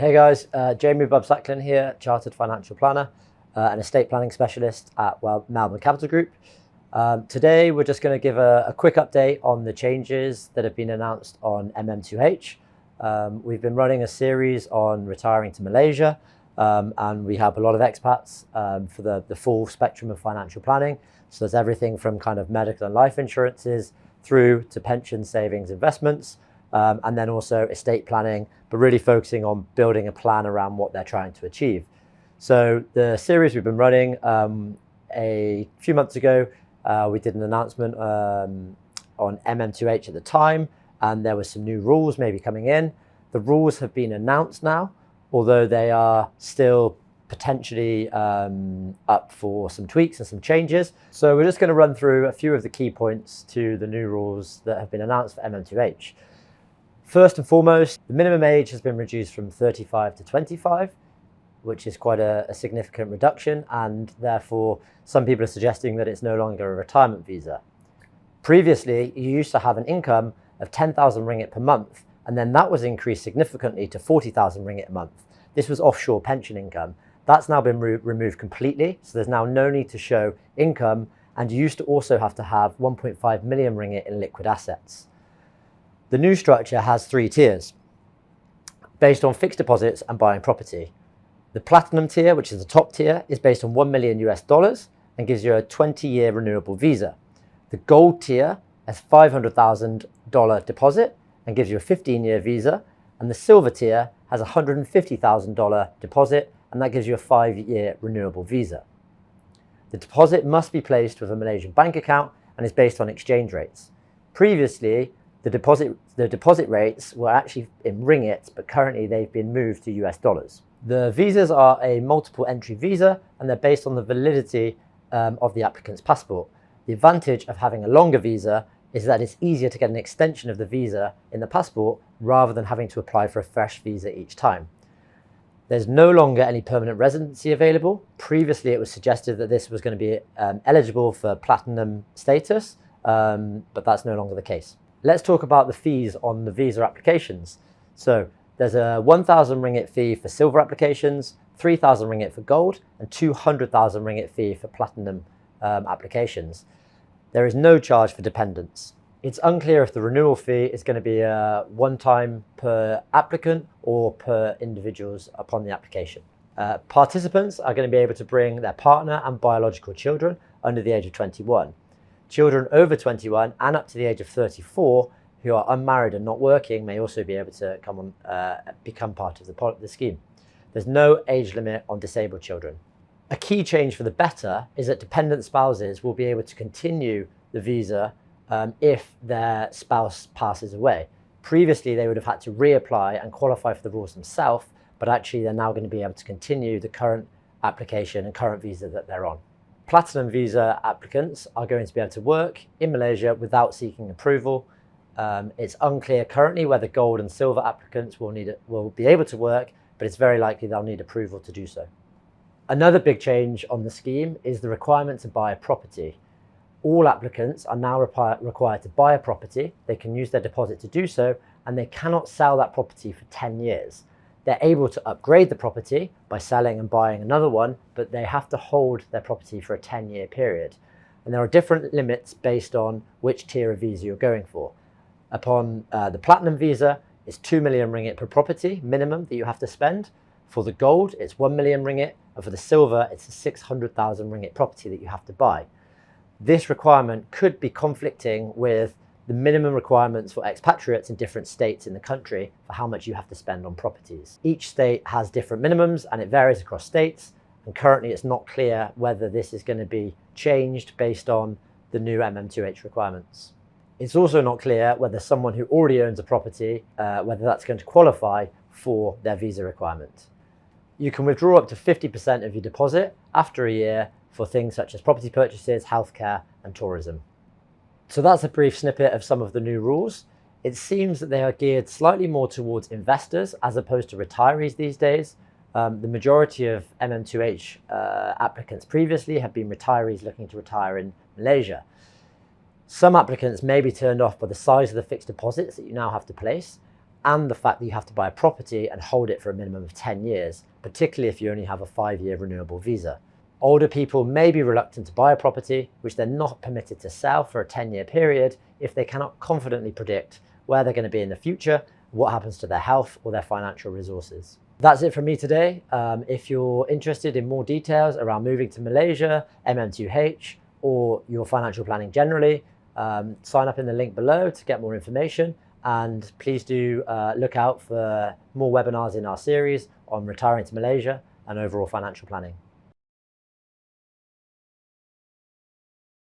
Hey guys, Jamie Bubb-Sacklyn here, Chartered Financial Planner and Estate Planning Specialist at Melbourne Capital Group. Today we're just going to give a quick update on the changes that have been announced on MM2H. We've been running a series on retiring to Malaysia and we have a lot of expats for the full spectrum of financial planning. So there's everything from kind of medical and life insurances through to pension savings investments. And then also estate planning, but really focusing on building a plan around what they're trying to achieve. So the series we've been running, a few months ago, we did an announcement on MM2H at the time, and there were some new rules maybe coming in. The rules have been announced now, although they are still potentially up for some tweaks and some changes. So we're just going to run through a few of the key points to the new rules that have been announced for MM2H. First and foremost, the minimum age has been reduced from 35 to 25, which is quite a significant reduction, and therefore some people are suggesting that it's no longer a retirement visa. Previously, you used to have an income of 10,000 ringgit per month, and then that was increased significantly to 40,000 ringgit a month. This was offshore pension income. That's now been removed completely, so there's now no need to show income, and you used to also have to have 1.5 million ringgit in liquid assets. The new structure has 3 tiers based on fixed deposits and buying property. The platinum tier, which is the top tier, is based on $1 million and gives you a 20-year renewable visa. The gold tier has $500,000 deposit and gives you a 15-year visa. And the silver tier has a $150,000 deposit and that gives you a 5-year renewable visa. The deposit must be placed with a Malaysian bank account and is based on exchange rates. Previously, the deposit rates were actually in ringgit, but currently they've been moved to US dollars. The visas are a multiple entry visa and they're based on the validity of the applicant's passport. The advantage of having a longer visa is that it's easier to get an extension of the visa in the passport rather than having to apply for a fresh visa each time. There's no longer any permanent residency available. Previously, it was suggested that this was going to be eligible for platinum status, but that's no longer the case. Let's talk about the fees on the visa applications. So there's a 1,000 ringgit fee for silver applications, 3,000 ringgit for gold, and 200,000 ringgit fee for platinum applications. There is no charge for dependents. It's unclear if the renewal fee is going to be one time per applicant or per individuals upon the application. Participants are going to be able to bring their partner and biological children under the age of 21. Children over 21 and up to the age of 34 who are unmarried and not working may also be able to become part of the scheme. There's no age limit on disabled children. A key change for the better is that dependent spouses will be able to continue the visa if their spouse passes away. Previously, they would have had to reapply and qualify for the rules themselves, but actually they're now going to be able to continue the current application and current visa that they're on. Platinum visa applicants are going to be able to work in Malaysia without seeking approval. It's unclear currently whether gold and silver applicants will be able to work, but it's very likely they'll need approval to do so. Another big change on the scheme is the requirement to buy a property. All applicants are now required to buy a property. They can use their deposit to do so, and they cannot sell that property for 10 years. They're able to upgrade the property by selling and buying another one, but they have to hold their property for a 10-year period. And there are different limits based on which tier of visa you're going for. Upon the platinum visa, it's 2 million ringgit per property minimum that you have to spend. For the gold, it's 1 million ringgit, and for the silver, it's a 600,000 ringgit property that you have to buy. This requirement could be conflicting with the minimum requirements for expatriates in different states in the country for how much you have to spend on properties. Each state has different minimums and it varies across states, and currently it's not clear whether this is going to be changed based on the new MM2H requirements. It's also not clear whether someone who already owns a property, whether that's going to qualify for their visa requirement. You can withdraw up to 50% of your deposit after a year for things such as property purchases, healthcare and tourism. So that's a brief snippet of some of the new rules. It seems that they are geared slightly more towards investors as opposed to retirees these days. The majority of MM2H applicants previously have been retirees looking to retire in Malaysia. Some applicants may be turned off by the size of the fixed deposits that you now have to place, and the fact that you have to buy a property and hold it for a minimum of 10 years, particularly if you only have a 5-year renewable visa. Older people may be reluctant to buy a property, which they're not permitted to sell for a 10-year period if they cannot confidently predict where they're going to be in the future, what happens to their health or their financial resources. That's it from me today. If you're interested in more details around moving to Malaysia, MM2H, or your financial planning generally, sign up in the link below to get more information. And please do look out for more webinars in our series on retiring to Malaysia and overall financial planning.